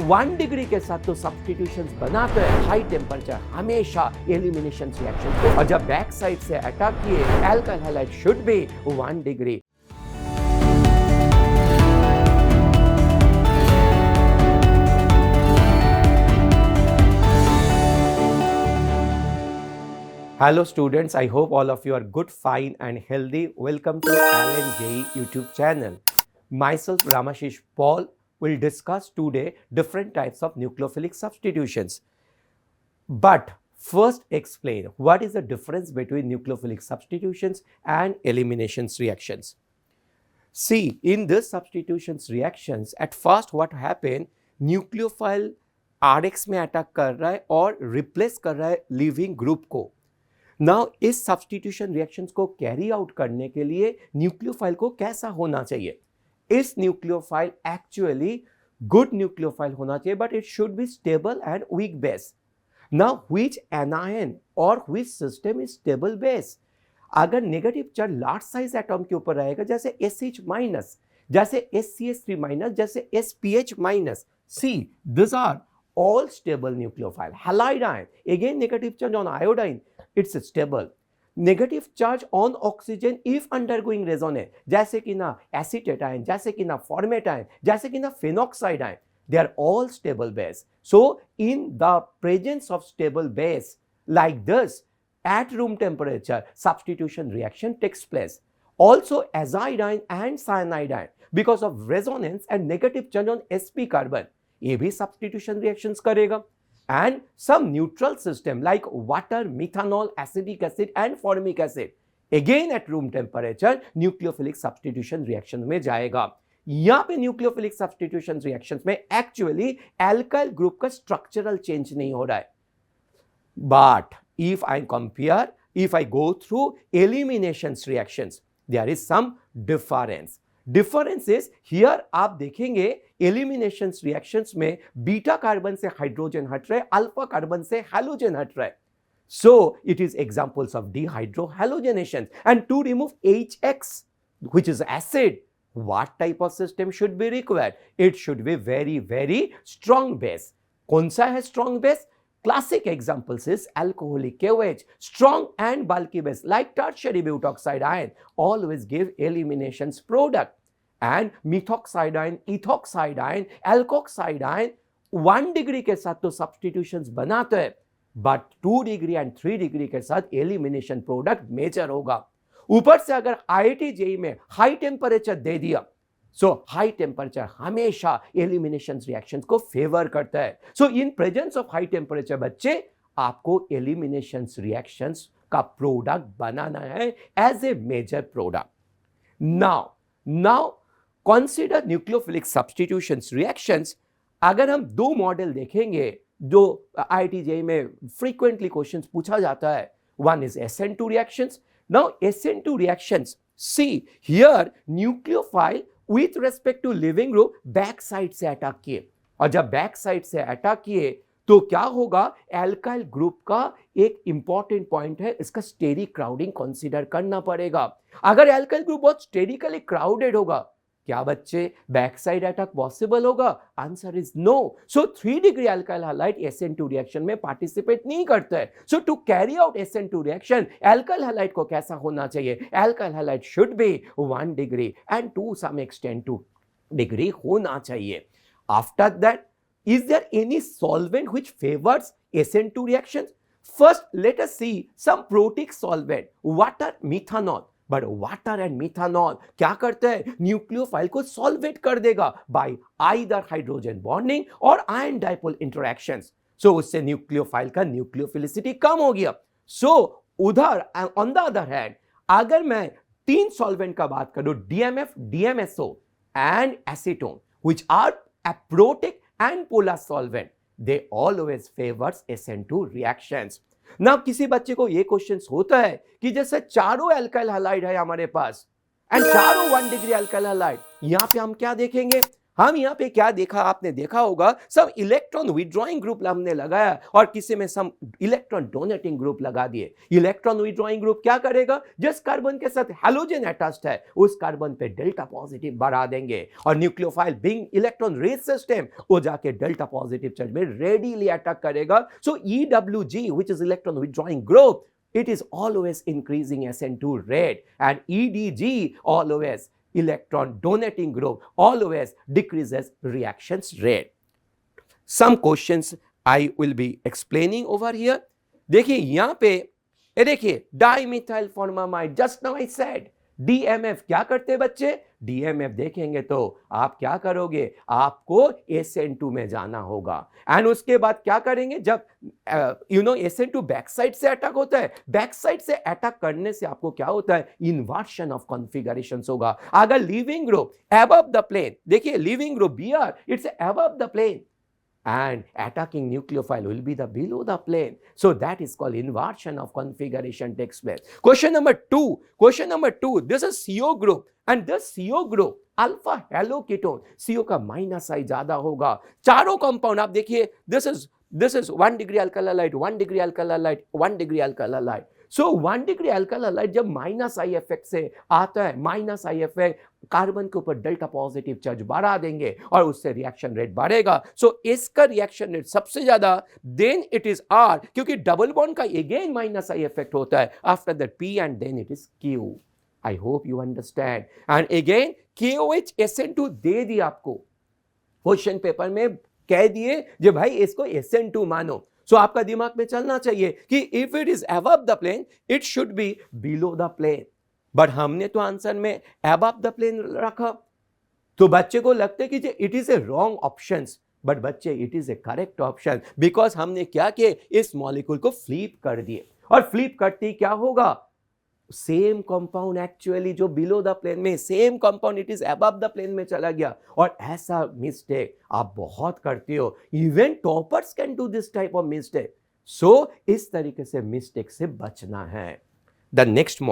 1 degree के साथ तो सब्स्टिट्यूशंस बनाते हैं हाई टेम्परेचर हमेशा एलिमिनेशन रिएक्शन को, और जब बैक साइड से अटैक किए alkyl halide should be 1 degree. Hello students, I hope all of you are good, fine and healthy. Welcome to Alan JE YouTube channel. Myself Ramashish Paul will discuss today different types of nucleophilic substitutions. But first explain what is the difference between nucleophilic substitutions and eliminations reactions. See, in this substitutions reactions, at first what happen, nucleophile RX में attack कर रहा है और replace कर रहा है leaving group को। Now इस सब्स्टिट्यूशन रिएक्शंस को कैरी आउट करने के लिए न्यूक्लियोफाइल को कैसा होना चाहिए? इस न्यूक्लियोफाइल एक्चुअली गुड न्यूक्लियोफाइल होना चाहिए, but it should be stable and weak base. Now which anion और which system is stable base? अगर negative charge large size atom के ऊपर रहेगा, जैसे SH माइनस, जैसे SCH3 माइनस, जैसे SPH minus, see this are all stable nucleophile. Halide ion, again negative charge on iodine, it's stable. Negative charge on oxygen if undergoing resonance, जैसे कि ना acetate ion, जैसे कि ना formate ion, जैसे कि ना phenoxide ion, they are all stable base. So in the presence of stable base like this, at room temperature, substitution reaction takes place. Also azide ion and cyanide ion, because of resonance and negative charge on sp carbon, ये भी substitution reactions करेगा। And some neutral system like water, methanol, acetic acid and formic acid, again at room temperature nucleophilic substitution reaction में जाएगा। यहां पे nucleophilic substitution reactions में actually alkyl group का structural change नहीं हो रहा है, but if I compare, if I go through elimination reactions, there is some difference. Difference is here आप देखेंगे एलिमिनेशन रिएक्शंस में बीटा कार्बन से हाइड्रोजन हट रहा है, अल्फा कार्बन से हैलोजन हट रहा है। So it is examples of dehydrohalogenation. And to remove HX which is acid, what type of system should be required? It should be very very strong base. कौन सा है strong base? Classic examples is alcoholic KOH, strong and bulky base like tertiary butoxide ion always give eliminations product, and methoxide ion, ethoxide ion, alkoxide ion 1 degree के साथ तो substitutions बनाते हैं, but 2 degree and 3 degree के साथ elimination product major होगा। ऊपर से अगर IIT JEE में हाई टेम्परेचर दे दिया, सो हाई टेम्परेचर हमेशा एलिमिनेशन रिएक्शंस को फेवर करता है। So in presence of high temperature बच्चे आपको एलिमिनेशन रिएक्शंस का प्रोडक्ट बनाना है as a major product. Now consider nucleophilic substitutions reactions. अगर हम दो मॉडल देखेंगे जो IIT JEE में फ्रीक्वेंटली क्वेश्चंस पूछा जाता है, वन इज SN2 रिएक्शंस। Now SN2 reactions, see here nucleophile with respect to leaving group back side से अटैक किए, और जब बैक साइड से अटैक किए तो क्या होगा? एल्काइल ग्रुप का एक इंपॉर्टेंट पॉइंट है, इसका स्टेरिक क्राउडिंग कंसीडर करना पड़ेगा। अगर एल्काइल ग्रुप बहुत स्टेरिकली क्राउडेड होगा, क्या बच्चे बैक साइड अटैक पॉसिबल होगा? Answer is no. So 3 degree alkyl halide SN2 reaction में पार्टिसिपेट नहीं करता है। So to carry out SN2 reaction, alkyl halide को कैसा होना चाहिए? Alkyl halide should be 1 degree and to some extent 2 degree होना चाहिए। After that, is there any solvent which favours SN2 reactions? First let us see some protic solvent, water, methanol. But water and methanol क्या करते हैं? Nucleophile को solvate कर देगा by either hydrogen bonding और ion dipole interactions. So उससे nucleophile का nucleophilicity कम हो गया। सो उधर ऑन द अदर हैंड, अगर मैं 3 सॉल्वेंट का बात करूं, DMF, DMSO and acetone, which are aprotic and polar solvent, they always favours SN2 reactions. ना किसी बच्चे को ये क्वेश्चन होता है कि जैसे चारों एल्काइल हैलाइड है हमारे पास एंड चारों 1 डिग्री एल्काइल हैलाइड, यहां पे हम क्या देखेंगे? हम यहाँ पे क्या देखा, आपने देखा होगा सब इलेक्ट्रॉन विड्रॉइंग ग्रुप हमने लगाया और किसी में सम इलेक्ट्रॉन डोनेटिंग ग्रुप लगा दिए। इलेक्ट्रॉन विड्रॉइंग ग्रुप क्या करेगा, जिस कार्बन के साथ हैलोजन अटैच्ड है उस कार्बन पे डेल्टा पॉजिटिव बढ़ा देंगे और nucleophile being electron rich system वो जाके डेल्टा पॉजिटिव चार्ज में रेडीली अटैक करेगा। सो EWG which is electron withdrawing group, it is always increasing SN2 rate, and EDG always electron donating group always decreases reactions rate. Some questions I will be explaining over here. देखिए यहाँ पे देखिए dimethyl formamide, just now I said DMF क्या करते बच्चे, DMF देखेंगे तो आप क्या करोगे, आपको SN2 में जाना होगा एंड उसके बाद क्या करेंगे, जब SN2 बैक साइड से अटैक होता है, बैक साइड से अटैक करने से आपको क्या होता है, इन्वर्शन ऑफ कॉन्फ़िगरेशन होगा। अगर leaving group above the plane, देखिए leaving group Br it's above the plane and attacking nucleophile will be the below the plane, so that is called inversion of configuration takes place. Question number 2, this is CO group and this CO group alpha haloketone, CO का minus आई ज्यादा होगा। चारों compound आप देखिए, this is 1 degree alkyl halide, 1 degree alkyl halide, 1 degree alkyl halide. So 1 degree alkyl halide जब minus I effect से आता है, माइनस आई इफेक्ट कार्बन के ऊपर डेल्टा पॉजिटिव चार्ज बढ़ा देंगे और उससे रिएक्शन रेट बढ़ेगा। सो इसका रिएक्शन रेट सबसे ज्यादा, देन इट इज आर, क्योंकि डबल बॉन्ड का अगेन माइनस आई इफेक्ट होता है, after that P and then it is Q. I hope you understand. And again KOH SN2 दे दी आपको, क्वेश्चन पेपर में कह दिए जो भाई इसको SN2 मानो। सो आपका दिमाग में चलना चाहिए कि if it is above the plane it should be below the plane, but हमने तो आंसर में अबव द प्लेन रखा, तो बच्चे को लगता है कि it is a wrong option, but बच्चे it is a correct option, because हमने क्या किया, इस मॉलिक्यूल को फ्लिप कर दिए और फ्लिप करते क्या होगा, सेम कंपाउंड एक्चुअली जो बिलो द प्लेन में, same compound it is above the plane में चला गया। और ऐसा मिस्टेक आप बहुत करते हो, even toppers can do this type of mistake. So इस तरीके से मिस्टेक से बचना है। The next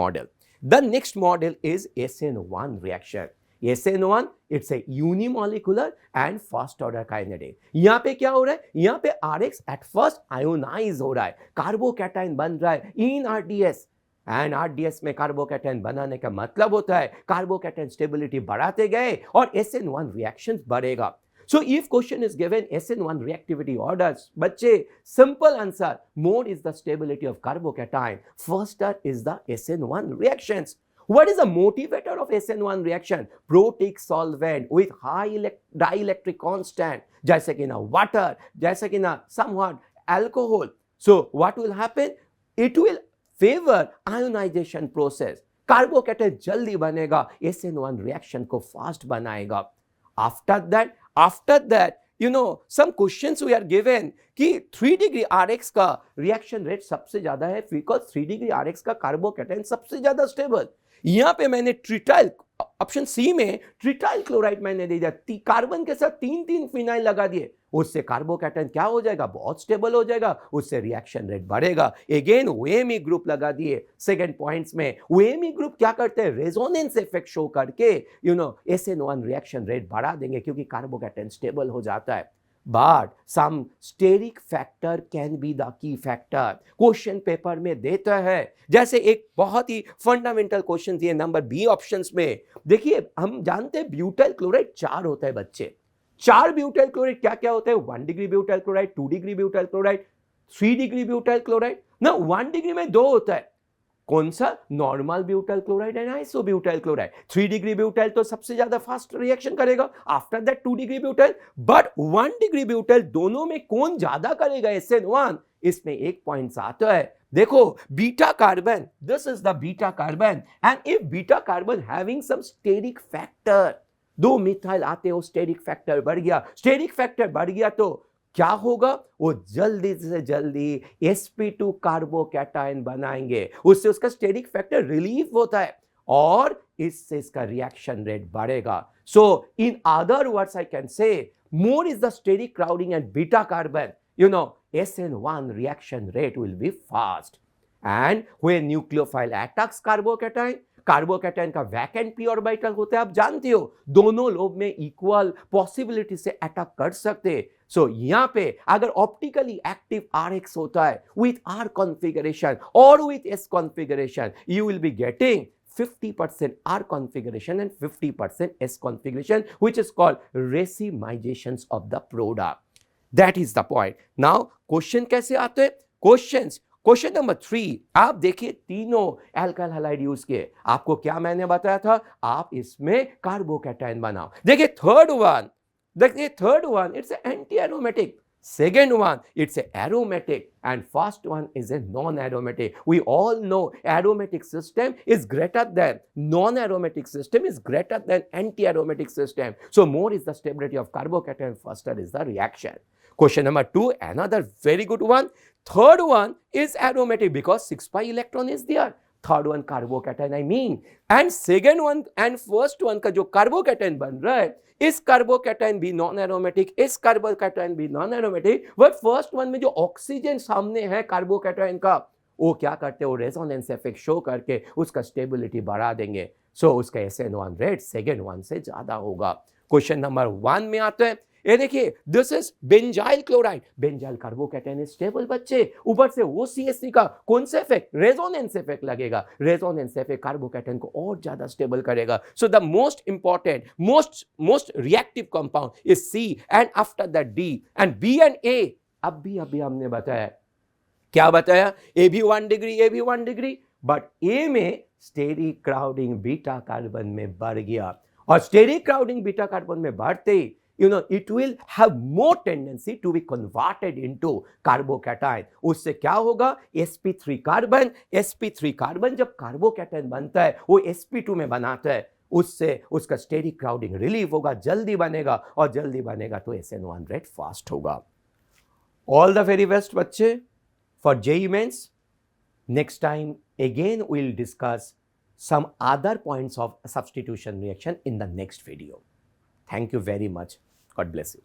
model is SN1 reaction. SN1 it's a unimolecular and first order kinetic. यहां पे क्या हो रहा है, यहां पे RX एट फर्स्ट आयोनाइज हो रहा है, कार्बोकैटायन बन रहा है इन RDS, एंड RDS में कार्बोकैटायन बनाने का मतलब होता है कार्बोकैटायन स्टेबिलिटी बढ़ाते गए और SN1 रिएक्शंस बढ़ेगा। So if question is given SN1 reactivity orders, बच्चे simple answer, more is the stability of carbocation, faster is the SN1 reactions. What is the motivator of SN1 reaction? Protic solvent with high dielectric constant, जैसे कि ना water, जैसे कि ना somewhat alcohol. So what will happen? It will favor ionization process. Carbocation जल्दी बनेगा, SN1 reaction को fast बनाएगा। After that, some questions we are given कि 3 डिग्री RX का रिएक्शन रेट सबसे ज्यादा है, बिकॉज 3 डिग्री RX का कार्बोकैटायन सबसे ज्यादा स्टेबल। यहां पे मैंने ट्रिटाइल, ऑप्शन सी में ट्रिटाइल क्लोराइड मैंने दे दिया, कार्बन के साथ 3 फिनाइल लगा दिए, उससे कार्बोकैटायन क्या हो जाएगा, बहुत स्टेबल हो जाएगा, उससे रिएक्शन रेट बढ़ेगा। अगेन OMe ग्रुप लगा दिए सेकंड पॉइंट्स में। OMe ग्रुप क्या करते हैं, रेजोनेंस इफेक्ट शो करके SN1 रिएक्शन रेट बढ़ा देंगे, क्योंकि कार्बोकैटायन स्टेबल हो जाता है। But some steric factor can be the key factor. Question paper में देता है, जैसे एक बहुत ही फंडामेंटल क्वेश्चन दिए नंबर बी ऑप्शंस में। देखिए हम जानते हैं ब्यूटाइल क्लोराइड 4 होता है बच्चे, 4 ब्यूटाइल क्लोराइड क्या क्या होता है, 1 degree butyl chloride, 2 degree butyl chloride, 3 degree butyl chloride ना। 1 डिग्री में 2 होता है, कौन सा, normal butyl chloride and isobutyl chloride. 3 degree butyl तो सबसे ज्यादा फास्ट रिएक्शन करेगा, after that 2 degree butyl, but 1 degree butyl दोनों में कौन ज्यादा करेगा, SN1। इसमें एक पॉइंट आता है, देखो beta carbon, this is the beta carbon, and if beta carbon having some steric factor, 2 methyl आते हो, स्टेरिक फैक्टर बढ़ गया, स्टेरिक फैक्टर बढ़ गया तो क्या होगा, वो जल्दी से जल्दी sp2 कार्बोकैटायन बनाएंगे, उससे उसका स्टेरिक फैक्टर रिलीफ होता है और इससे इसका रिएक्शन रेट बढ़ेगा। So in other words I can say more is the steric crowding and beta carbon, SN1 reaction rate will be fast. And when nucleophile attacks carbocation का vacant P orbital होता है, आप जानते हो, दोनों lobe में equal possibility से attack कर सकते हैं। सो यहाँ पे अगर ऑप्टिकली एक्टिव RX होता है विथ R कॉन्फ़िगरेशन और with S configuration, you will be getting 50% R configuration and 50% S configuration, which is called racemizations of the product. That is the point. Now, question कैसे आते हैं? Question number 3, आप देखिए तीनों alkyl halide use किए। आपको क्या मैंने बताया था? आप इसमें कार्बोकैटायन बनाओ। देखिए third one, it's anti aromatic. Second one, it's a aromatic, and first one is a non-aromatic. We all know aromatic system is greater than non-aromatic system is greater than anti-aromatic system. So more is the stability of carbocation, faster is the reaction. Question number 2, another very good one. Third one is aromatic because 6 pi electron is there. Third one carbocation I mean, and second one and first one का जो carbocation बन रहा है, इस carbocation भी non aromatic, इस carbocation भी non aromatic, but first one में जो ऑक्सीजन सामने है कार्बोकैटायन का, वो क्या करते हैं, वो रेजोनेंस इफेक्ट शो करके उसका स्टेबिलिटी बढ़ा देंगे। सो उसका SN1 रेट सेकेंड वन से ज्यादा होगा। क्वेश्चन नंबर 1 में आते हैं, ये देखिए, this is benzyl chloride. Benzyl carbocation is stable बच्चे, ऊपर से OCH3 का कौन सा इफेक्ट, रेजोनेंस इफेक्ट लगेगा। रेजोनेंस इफेक्ट कार्बोकैटायन को और ज्यादा स्टेबल करेगा। So the most important, most reactive compound is C, and after that D, and B and A। अभी हमने बताया, क्या बताया? A भी 1 डिग्री, बट A में स्टेरिक क्राउडिंग बीटा कार्बन में बढ़ गया, और स्टेरिक क्राउडिंग बीटा कार्बन में बढ़ते ही it will have more tendency to be converted into carbocation. उससे क्या होगा? sp3 कार्बन जब कार्बोकैटायन बनता है वो sp2 में बनाता है, उससे उसका स्टेरिक क्राउडिंग रिलीव होगा, जल्दी बनेगा, और जल्दी बनेगा तो SN1 रेट फास्ट होगा। ऑल द वेरी बेस्ट बच्चे for JEE mains. Next time again we'll discuss some other points of substitution reaction in the next video. Thank you very much. God bless you.